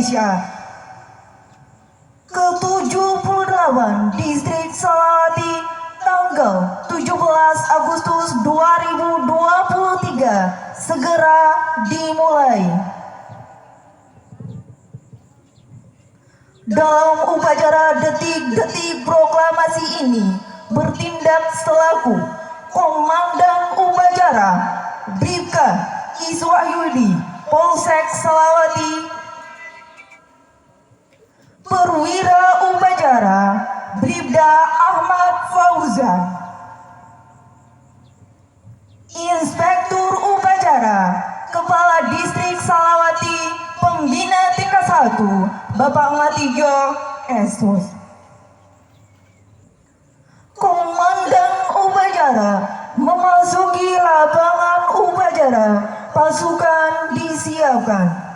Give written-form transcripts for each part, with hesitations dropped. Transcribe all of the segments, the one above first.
Indonesia ke-78 Distrik Salawati tanggal 17 Agustus 2023 segera dimulai. Dalam upacara detik-detik proklamasi ini bertindak selaku Komandan Upacara Bribka Iswahyudi Polsek Salawati, Perwira Upacara Bribda Ahmad Fauzan, Inspektur Upacara Kepala Distrik Salawati Pembina tingkat 1 Bapak Matijo Esus, Komandan Upacara memasuki lapangan upacara, pasukan disiapkan.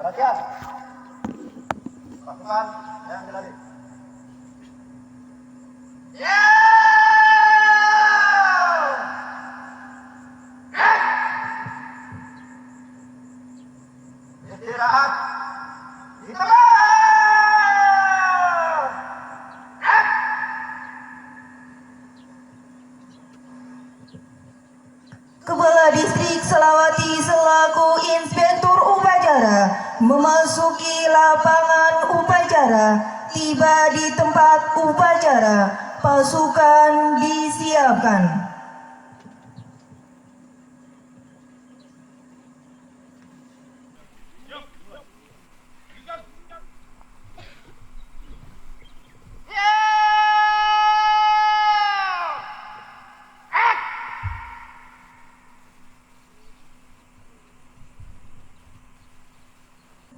Perhatian, pasukan yang dilatih. Istirahat di tempat. Kepala Distrik Salawati selaku Inspektur Upacara memasuki lapangan upacara, tiba di tempat upacara, pasukan disiapkan.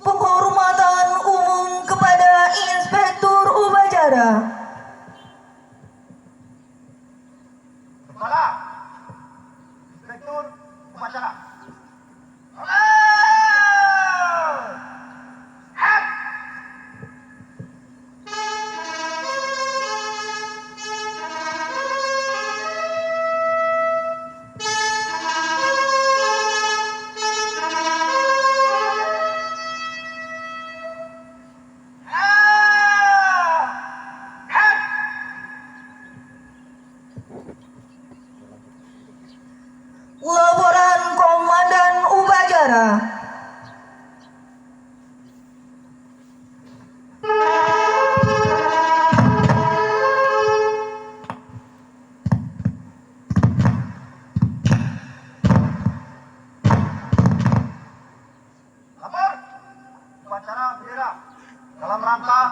Penghormatan umum kepada Inspektur Upacara. Kepala Inspektur Upacara. Laporan Komandan Upacara. Lapor upacara bendera dalam rangka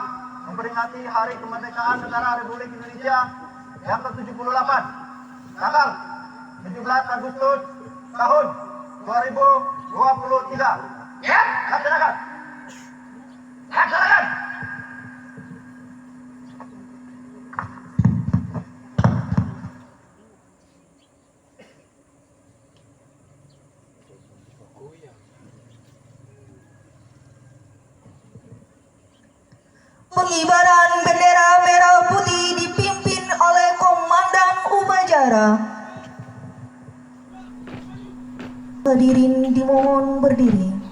memperingati Hari Kemerdekaan Negara Republik Indonesia yang ke-78 tanggal 17 Agustus tahun 2023. Ya, laksanakan. Laksanakan. Pengibaran bendera merah putih dipimpin oleh Komandan Upacara. Hadirin dimohon berdiri.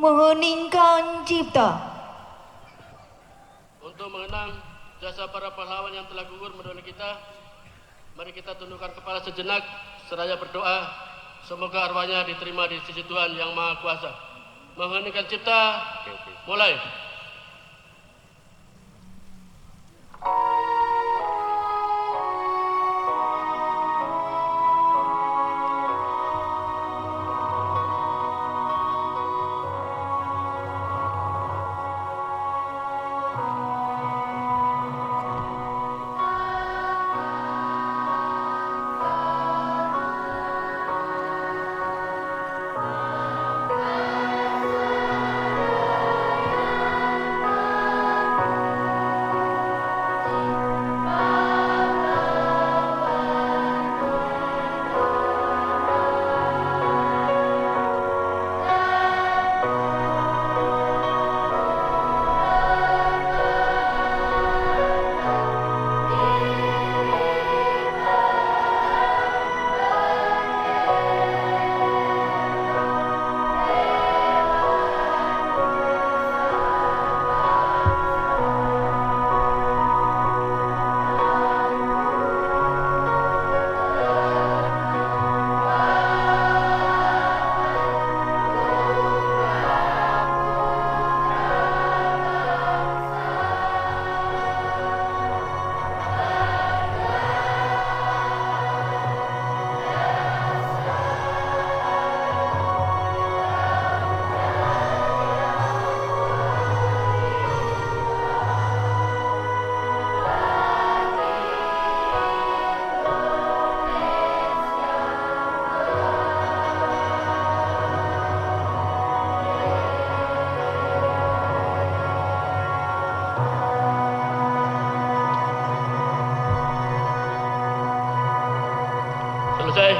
Mengheningkan cipta. Untuk mengenang jasa para pahlawan yang telah gugur mendahului kita, mari kita tundukkan kepala sejenak seraya berdoa semoga arwahnya diterima di sisi Tuhan Yang Maha Kuasa. Mengheningkan cipta, mulai. Selesai.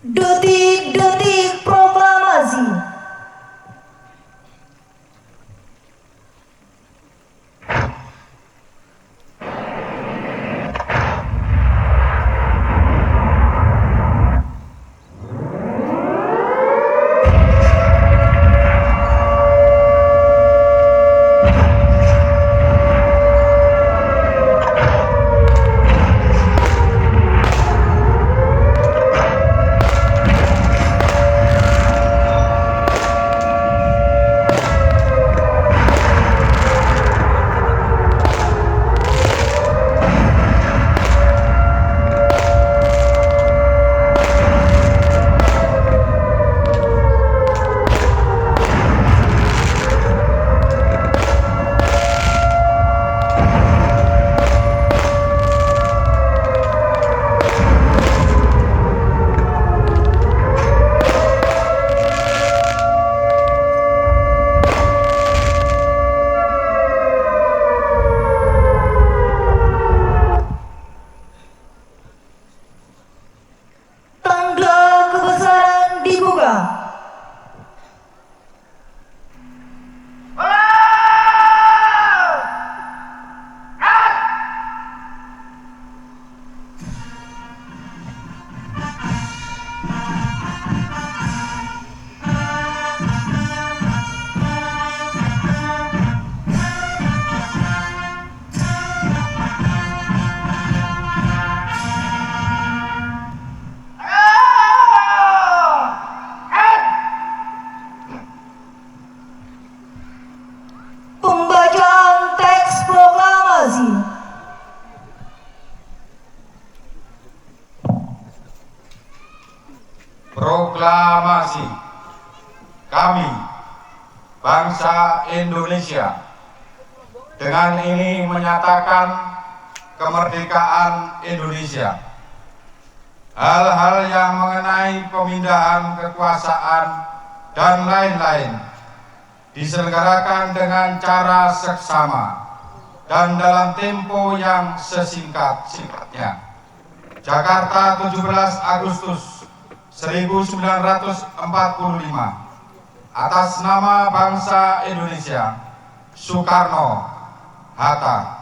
Detik-detik proklamasi. Tanda kebesaran dibuka. Pembacaan teks proklamasi. Proklamasi. Kami, bangsa Indonesia, dengan ini menyatakan kemerdekaan Indonesia. Hal-hal yang mengenai pemindahan kekuasaan dan lain-lain diselenggarakan dengan cara seksama dan dalam tempo yang sesingkat-singkatnya. Jakarta, 17 Agustus 1945. Atas nama bangsa Indonesia, Soekarno Hatta.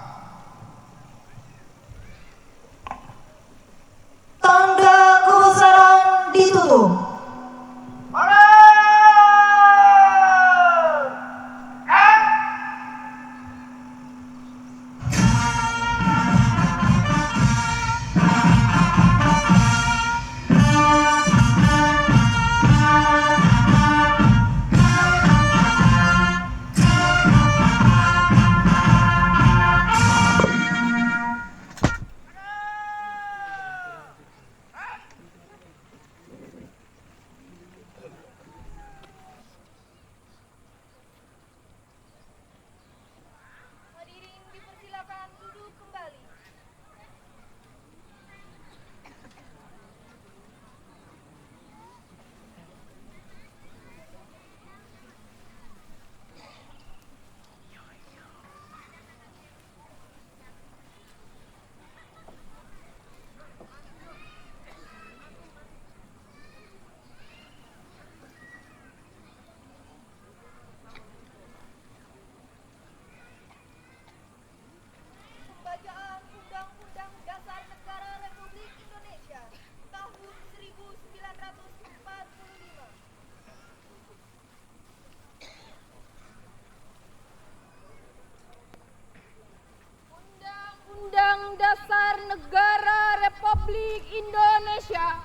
Negara Republik Indonesia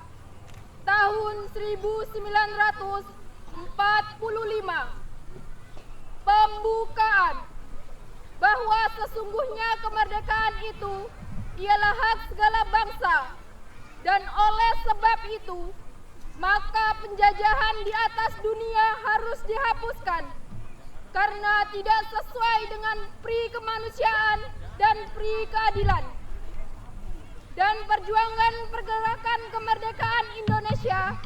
tahun 1945. Pembukaan bahwa sesungguhnya kemerdekaan itu ialah hak segala bangsa, dan oleh sebab itu maka penjajahan di atas dunia harus dihapuskan karena tidak sesuai dengan pri kemanusiaan dan pri keadilan. Dan perjuangan pergerakan kemerdekaan Indonesia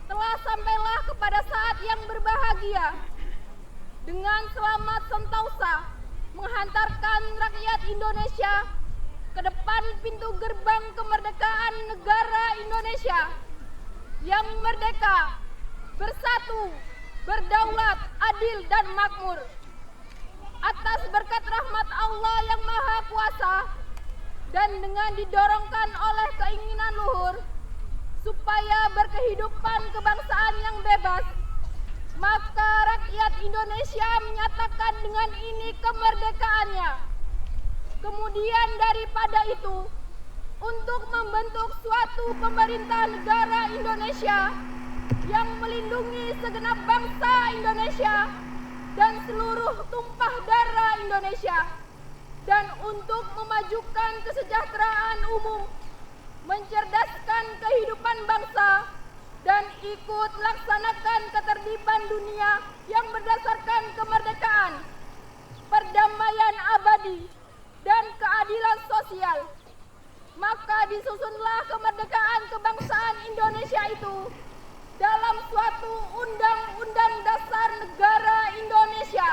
telah sampailah kepada saat yang berbahagia dengan selamat sentosa menghantarkan rakyat Indonesia ke depan pintu gerbang kemerdekaan negara Indonesia yang merdeka, bersatu, berdaulat, adil dan makmur. Atas berkat rahmat Allah yang Maha Kuasa dan dengan didorongkan oleh keinginan luhur supaya berkehidupan kebangsaan yang bebas, maka rakyat Indonesia menyatakan dengan ini kemerdekaannya. Kemudian daripada itu, untuk membentuk suatu pemerintah negara Indonesia yang melindungi segenap bangsa Indonesia dan seluruh tumpah darah Indonesia, dan untuk memajukan kesejahteraan umum, mencerdaskan kehidupan bangsa, dan ikut melaksanakan ketertiban dunia yang berdasarkan kemerdekaan, perdamaian abadi, dan keadilan sosial. Maka disusunlah kemerdekaan kebangsaan Indonesia itu dalam suatu Undang-Undang Dasar Negara Indonesia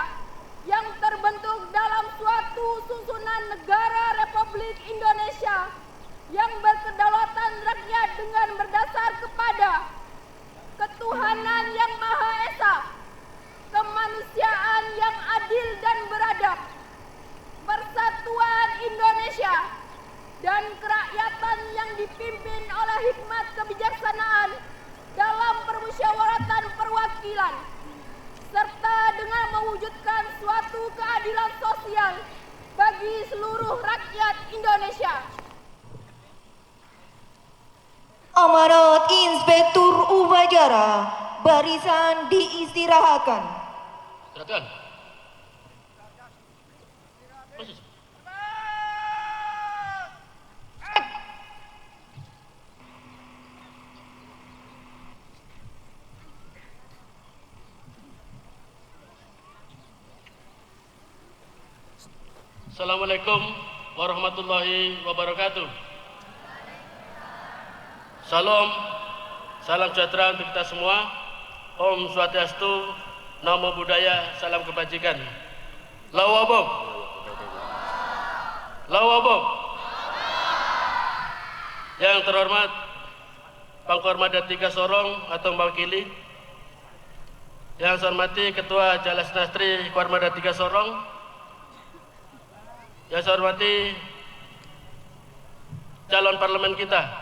yang terbentuk dalam suatu susunan negara Republik Indonesia yang berkedaulatan rakyat dengan berdasar kepada ketuhanan yang Maha Esa, kemanusiaan yang adil dan beradab, persatuan Indonesia, dan kerakyatan yang dipimpin oleh hikmat kebijaksanaan dalam permusyawaratan perwakilan, serta dengan mewujudkan suatu keadilan sosial bagi seluruh rakyat Indonesia. Amanat Inspektur Upacara, barisan diistirahatkan. Silakan. Posisi. Assalamualaikum warahmatullahi wabarakatuh. Salam, salam sejahtera untuk kita semua. Om Swastiastu, Namo Buddhaya, salam kebajikan. Lawabok. Lawabok. Yang terhormat Pangkormada 3 Sorong atau mewakili. Yang saya hormati Ketua Jalas Nastri Kormada 3 Sorong. Yang saya hormati calon parlemen kita,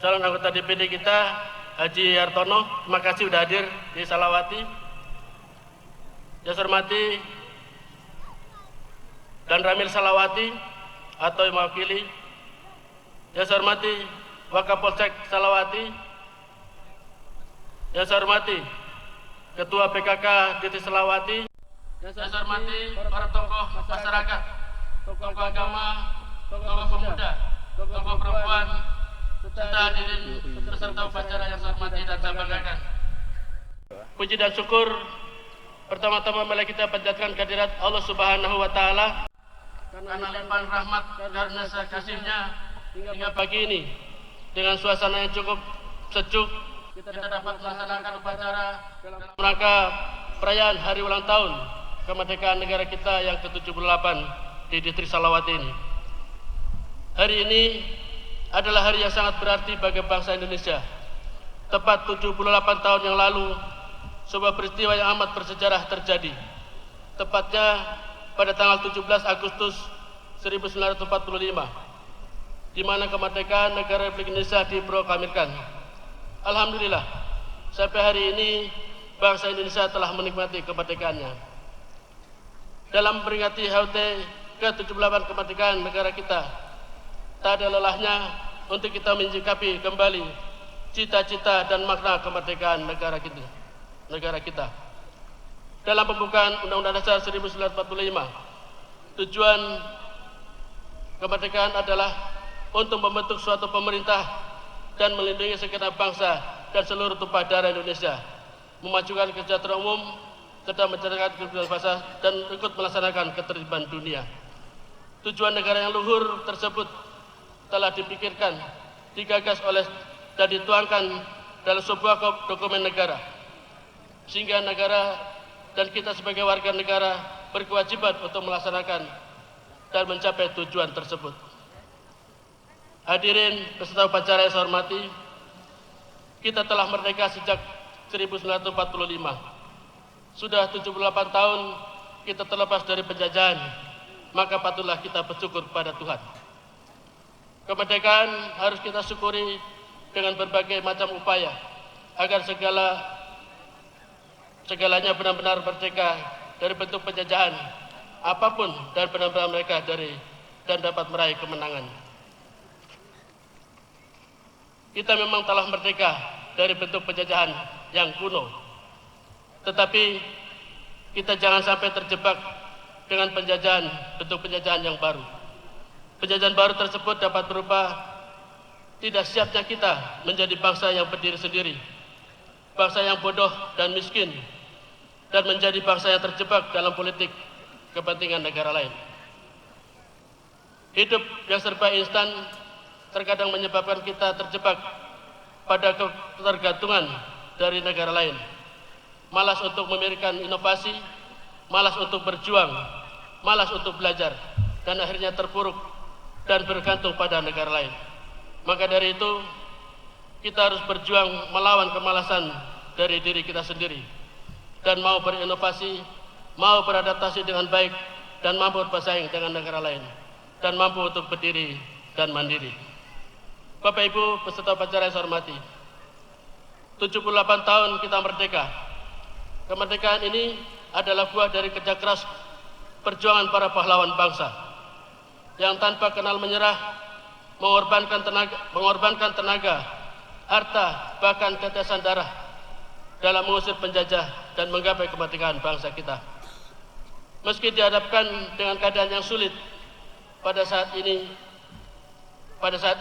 calon anggota DPD kita, Haji Hartono, terima kasih sudah hadir di Salawati. Yang saya hormati Dan Ramil Salawati atau yang mewakili. Yang saya hormati Wakapolsek Salawati. Yang saya hormati Ketua PKK DT Salawati. Yang saya hormati para tokoh masyarakat, tokoh agama, tokoh pemuda, tokoh perempuan, serta hadirin peserta upacara yang saya hormati dan saya banggakan. Puji dan syukur pertama-tama mari kita panjatkan kehadirat Allah Subhanahu wa taala karena limpahan rahmat karena kasih-Nya hingga pagi ini dengan suasana yang cukup sejuk kita dapat melaksanakan upacara dalam rangka perayaan hari ulang tahun kemerdekaan negara kita yang ke-78 di distrik Salawati ini. Hari ini adalah hari yang sangat berarti bagi bangsa Indonesia. Tepat 78 tahun yang lalu, sebuah peristiwa yang amat bersejarah terjadi. Tepatnya pada tanggal 17 Agustus 1945, di mana kemerdekaan negara Republik Indonesia diproklamirkan. Alhamdulillah, sampai hari ini bangsa Indonesia telah menikmati kemerdekaannya. Dalam memperingati HUT ke-78 kemerdekaan negara kita, tak ada lelahnya untuk kita menyikapi kembali cita-cita dan makna kemerdekaan negara kita. Dalam pembukaan Undang-Undang Dasar 1945, tujuan kemerdekaan adalah untuk membentuk suatu pemerintah dan melindungi segenap bangsa dan seluruh tumpah darah Indonesia, memajukan kesejahteraan umum, serta mencerdaskan kehidupan bangsa dan ikut melaksanakan ketertiban dunia. Tujuan negara yang luhur tersebut telah dipikirkan, digagas oleh dan dituangkan dalam sebuah dokumen negara, sehingga negara dan kita sebagai warga negara berkewajiban untuk melaksanakan dan mencapai tujuan tersebut. Hadirin peserta upacara yang saya hormati, kita telah merdeka sejak 1945. Sudah 78 tahun kita terlepas dari penjajahan, maka patutlah kita bersyukur pada Tuhan. Kemerdekaan harus kita syukuri dengan berbagai macam upaya agar segalanya benar-benar merdeka dari bentuk penjajahan apapun dan benar-benar mereka dan dapat meraih kemenangan. Kita memang telah merdeka dari bentuk penjajahan yang kuno, tetapi kita jangan sampai terjebak dengan bentuk penjajahan yang baru. Penjajahan baru tersebut dapat berupa tidak siapnya kita menjadi bangsa yang berdiri sendiri, bangsa yang bodoh dan miskin, dan menjadi bangsa yang terjebak dalam politik kepentingan negara lain. Hidup yang serba instan terkadang menyebabkan kita terjebak pada ketergantungan dari negara lain, malas untuk memikirkan inovasi, malas untuk berjuang, malas untuk belajar, dan akhirnya terpuruk dan bergantung pada negara lain. Maka dari itu, kita harus berjuang melawan kemalasan dari diri kita sendiri, dan mau berinovasi, mau beradaptasi dengan baik, dan mampu bersaing dengan negara lain, dan mampu untuk berdiri dan mandiri. Bapak Ibu peserta upacara yang saya hormati, 78 tahun kita merdeka. Kemerdekaan ini adalah buah dari kerja keras perjuangan para pahlawan bangsa yang tanpa kenal menyerah mengorbankan tenaga, harta, bahkan tetesan darah dalam mengusir penjajah dan menggapai kemerdekaan bangsa kita. Meski dihadapkan dengan keadaan yang sulit pada saat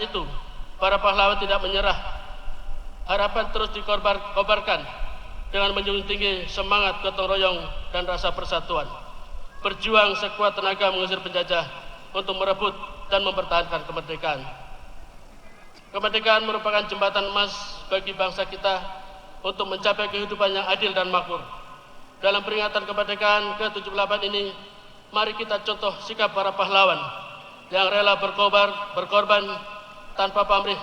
itu, para pahlawan tidak menyerah. Harapan terus dikobarkan dengan menjunjung tinggi semangat gotong royong dan rasa persatuan. Berjuang sekuat tenaga mengusir penjajah untuk merebut dan mempertahankan kemerdekaan. Kemerdekaan merupakan jembatan emas bagi bangsa kita untuk mencapai kehidupan yang adil dan makmur. Dalam peringatan kemerdekaan ke-78 ini, mari kita contoh sikap para pahlawan yang rela berkorban tanpa pamrih,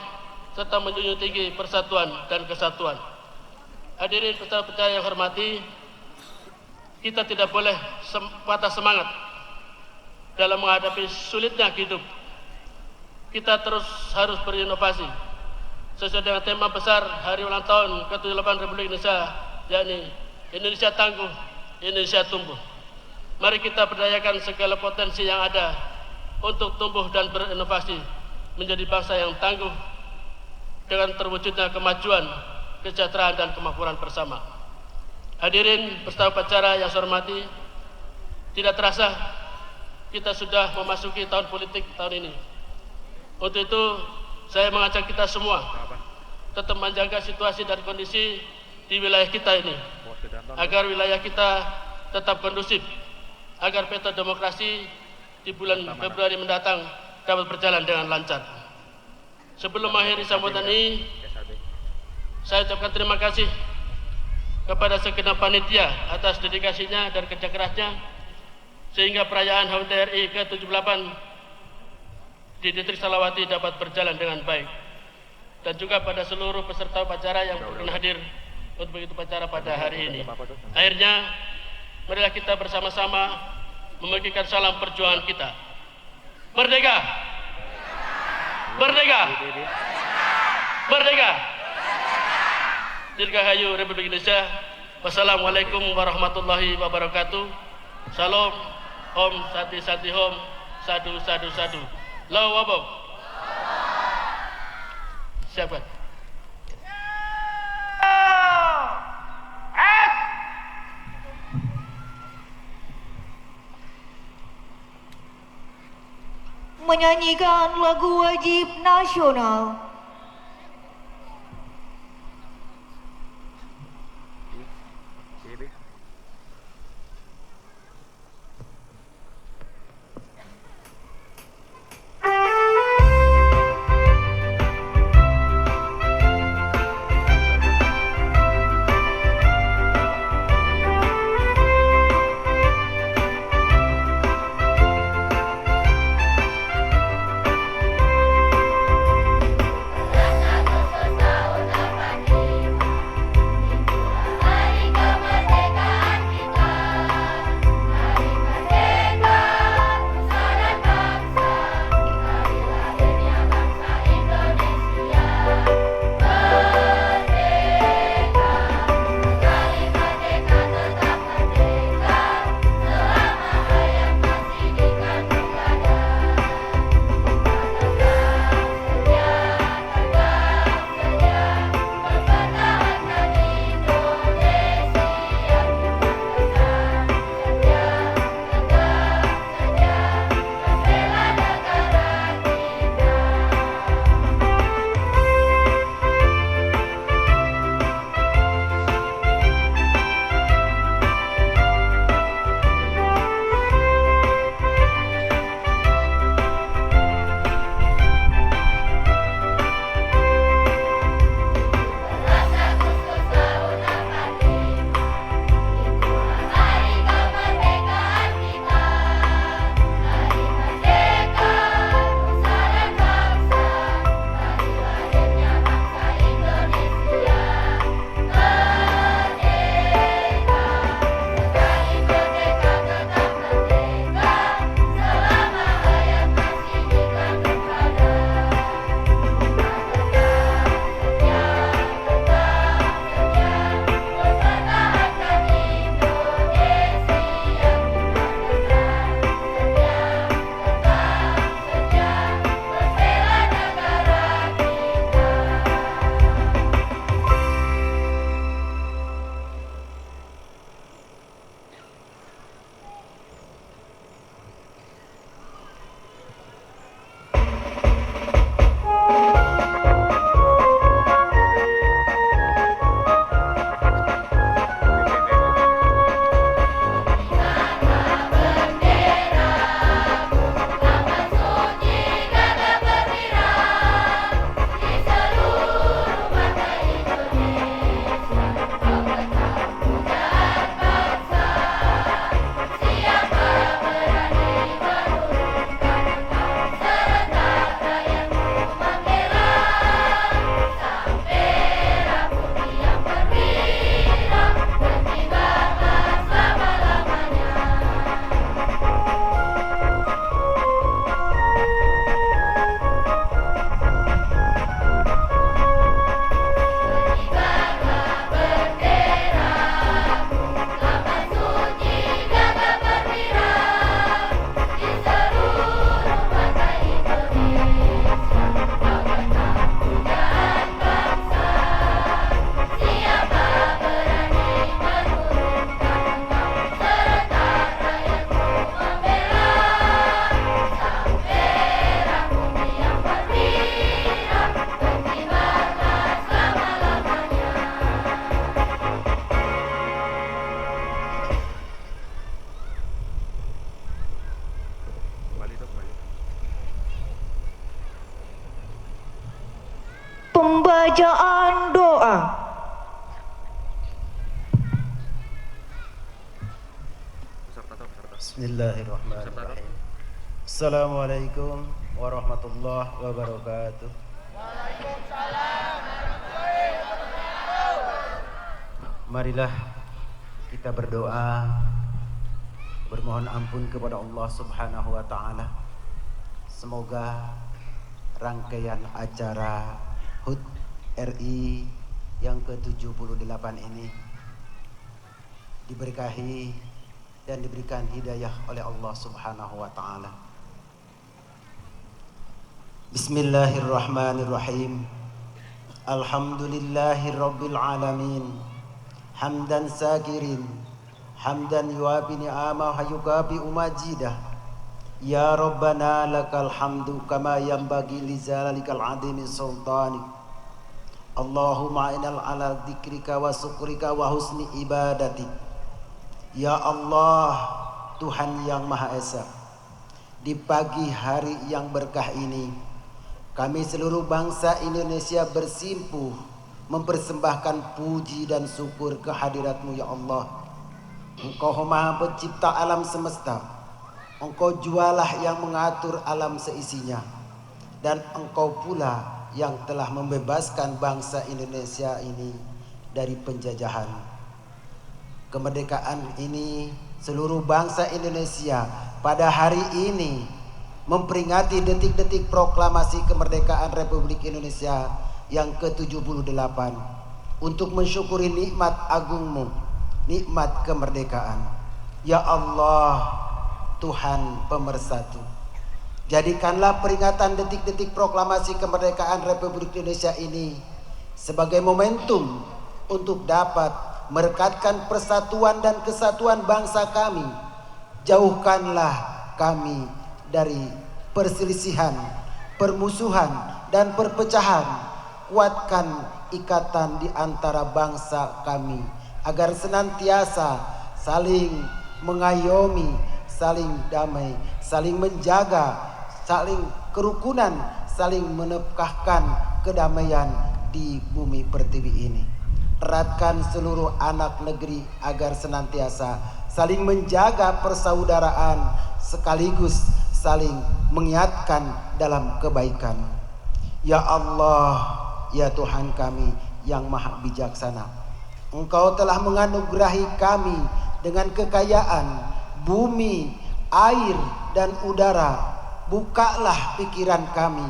serta menjunjung tinggi persatuan dan kesatuan. Hadirin peserta upacara yang hormati, kita tidak boleh patah semangat dalam menghadapi sulitnya hidup. Kita terus harus berinovasi sesuai dengan tema besar hari ulang tahun ke-78 Republik Indonesia, yakni Indonesia Tangguh, Indonesia Tumbuh. Mari kita berdayakan segala potensi yang ada untuk tumbuh dan berinovasi menjadi bangsa yang tangguh dengan terwujudnya kemajuan, kesejahteraan, dan kemakmuran bersama. Hadirin peserta upacara yang saya hormati, tidak terasa kita sudah memasuki tahun politik tahun ini. Untuk itu, saya mengajak kita semua tetap menjaga situasi dan kondisi di wilayah kita ini, agar wilayah kita tetap kondusif, agar peta demokrasi di bulan Februari mendatang dapat berjalan dengan lancar. Sebelum mengakhiri sambutan ini, saya ucapkan terima kasih kepada segenap panitia atas dedikasinya dan kerja kerasnya, sehingga perayaan HUT RI ke-78 di Distrik Salawati dapat berjalan dengan baik. Dan juga pada seluruh peserta upacara yang berkenan hadir untuk mengikuti upacara pada hari ini. Akhirnya, marilah kita bersama-sama membagikan salam perjuangan kita. Merdeka! Merdeka! Merdeka! Dirgahayu Republik Indonesia. Wassalamualaikum warahmatullahi wabarakatuh. Salam, Om Sati Sati Hom, Sadu, sadu, sadu. Allahu Akbar. Siapkan. Menyanyikan lagu wajib nasional. Pembacaan doa. Bismillahirrahmanirrahim. Assalamualaikum warahmatullahi wabarakatuh. Marilah kita berdoa, bermohon ampun kepada Allah Subhanahu wa taala. Semoga rangkaian acara HUT RI yang ke-78 ini diberkahi dan diberikan hidayah oleh Allah Subhanahu wa taala. Bismillahirrahmanirrahim. Alhamdulillahirabbil alamin. Hamdan sakirin, hamdan yuafi ni'amah yukafi umajidah. Ya Rabbana lakal hamdu kama yanbaghi li zalikal adimi sultani. Allahumma innal ala dzikrika wa syukrika wa husni ibadati. Ya Allah, Tuhan yang Maha Esa, di pagi hari yang berkah ini kami seluruh bangsa Indonesia bersimpuh mempersembahkan puji dan syukur kehadirat-Mu ya Allah. Engkau Maha Pencipta alam semesta, Engkau jualah yang mengatur alam seisinya, dan Engkau pula yang telah membebaskan bangsa Indonesia ini dari penjajahan. Kemerdekaan ini, seluruh bangsa Indonesia pada hari ini memperingati detik-detik proklamasi kemerdekaan Republik Indonesia yang ke-78 untuk mensyukuri nikmat agung-Mu, nikmat kemerdekaan. Ya Allah, Tuhan pemersatu, jadikanlah peringatan detik-detik proklamasi kemerdekaan Republik Indonesia ini sebagai momentum untuk dapat merekatkan persatuan dan kesatuan bangsa kami. Jauhkanlah kami dari perselisihan, permusuhan, dan perpecahan. Kuatkan ikatan di antara bangsa kami agar senantiasa saling mengayomi, saling damai, saling menjaga, saling kerukunan, saling menekahkan kedamaian di bumi pertiwi ini. Eratkan seluruh anak negeri agar senantiasa saling menjaga persaudaraan sekaligus saling mengingatkan dalam kebaikan. Ya Allah, ya Tuhan kami yang Maha Bijaksana, Engkau telah menganugerahi kami dengan kekayaan bumi, air, dan udara. Bukalah pikiran kami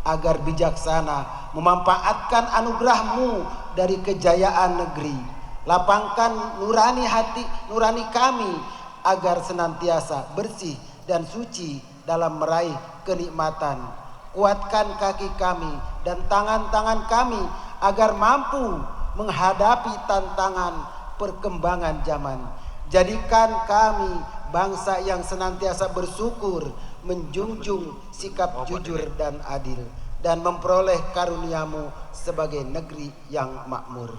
agar bijaksana memanfaatkan anugerah-Mu dari kejayaan negeri. Lapangkan nurani hati, nurani kami agar senantiasa bersih dan suci dalam meraih kenikmatan. Kuatkan kaki kami dan tangan-tangan kami agar mampu menghadapi tantangan perkembangan zaman. Jadikan kami bangsa yang senantiasa bersyukur, menjunjung sikap jujur dan adil, dan memperoleh karunia-Mu sebagai negeri yang makmur.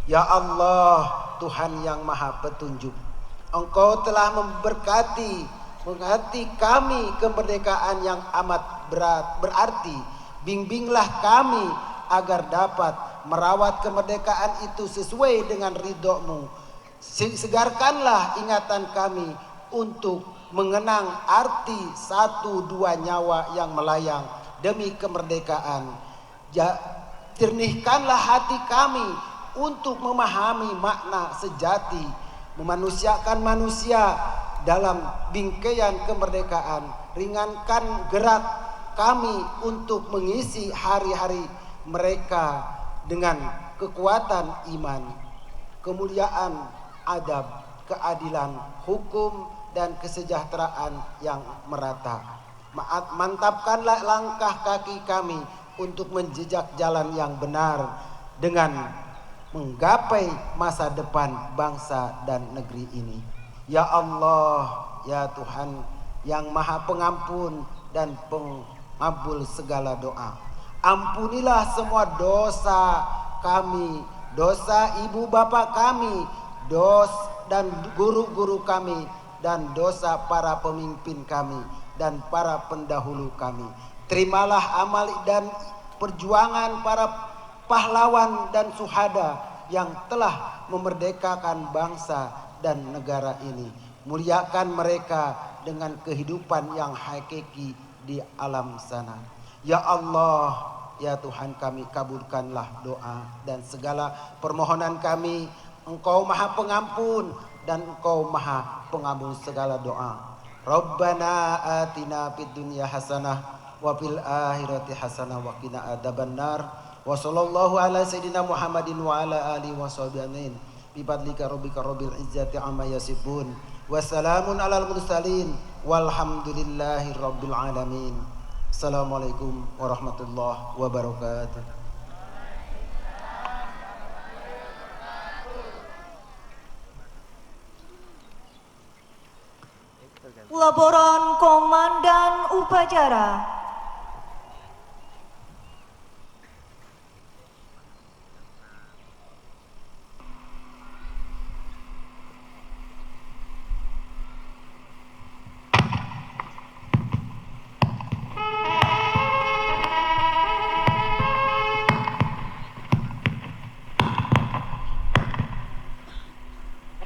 Ya Allah, Tuhan yang Maha Petunjuk, Engkau telah memberkati kami kemerdekaan yang amat berarti. Bimbinglah kami agar dapat merawat kemerdekaan itu sesuai dengan ridho-Mu. Segarkanlah ingatan kami untuk mengenang arti 1-2 nyawa yang melayang demi kemerdekaan. Ternihkanlah hati kami untuk memahami makna sejati memanusiakan manusia dalam bingkaian kemerdekaan. Ringankan gerak kami untuk mengisi hari-hari mereka dengan kekuatan iman, kemuliaan, adab, keadilan, hukum, dan kesejahteraan yang merata. Mantapkanlah langkah kaki kami untuk menjejak jalan yang benar dengan menggapai masa depan bangsa dan negeri ini. Ya Allah, ya Tuhan yang Maha Pengampun dan pengabul segala doa, ampunilah semua dosa kami, dosa ibu bapak kami, dan guru-guru kami, dan dosa para pemimpin kami dan para pendahulu kami. Terimalah amal dan perjuangan para pahlawan dan syuhada yang telah memerdekakan bangsa dan negara ini. Muliakan mereka dengan kehidupan yang hakiki di alam sana. Ya Allah, ya Tuhan kami, kabulkanlah doa dan segala permohonan kami. Engkau Maha Pengampun dan Engkau Maha Pengabul segala doa. Rabbana atina fid dunya hasanah wa fil akhirati hasanah wa qina adzabannar. Wa sallallahu ala sayyidina Muhammadin wa ala alihi wa sahbihi bi fadlika rabbika rabbil izzati amma yasifun wa salamun alal mursalin walhamdulillahi rabbil alamin. Assalamualaikum warahmatullahi wabarakatuh. Laporan Komandan Upacara.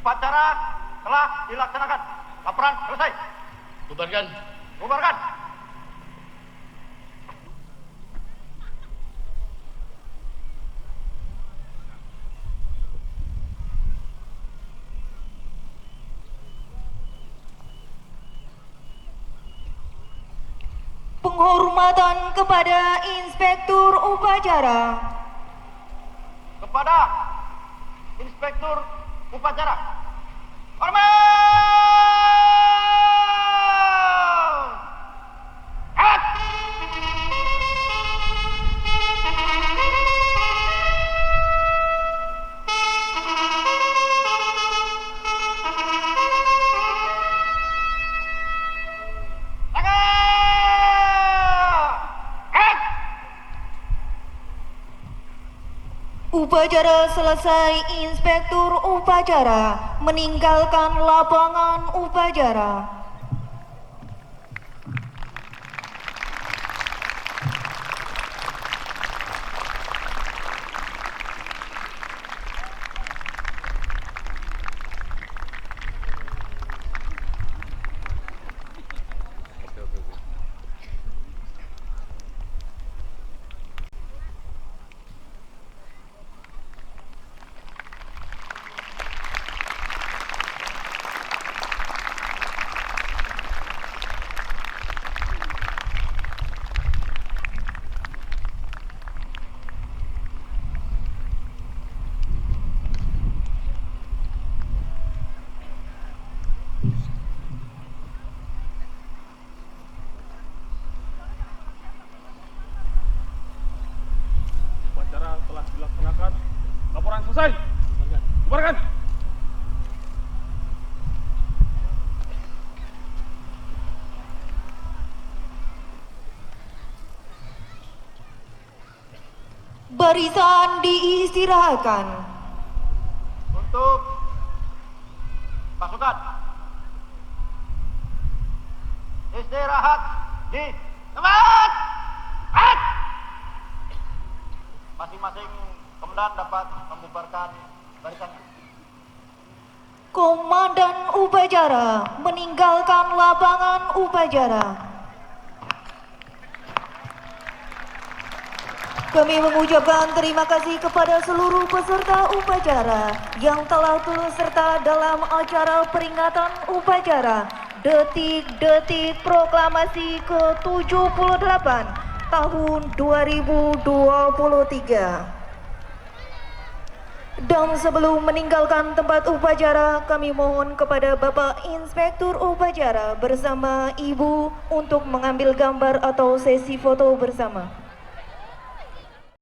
Upacara telah dilaksanakan. Laporan selesai. Bubarkan. Bubarkan. Penghormatan kepada Inspektur Upacara. Kepada Inspektur Upacara. Hormat! Upacara selesai, Inspektur Upacara meninggalkan lapangan upacara. Upacara telah dilaksanakan. Laporan selesai. Bubarkan. Barisan diistirahatkan. Untuk pasukan istirahat di tempat. Masing-masing komandan dapat membubarkan barisannya. Komandan Upacara meninggalkan lapangan upacara. Kami mengucapkan terima kasih kepada seluruh peserta upacara yang telah turut serta dalam acara peringatan upacara Detik-Detik Proklamasi ke-78 tahun 2023. Dan sebelum meninggalkan tempat upacara, kami mohon kepada Bapak Inspektur Upacara bersama Ibu untuk mengambil gambar atau sesi foto bersama.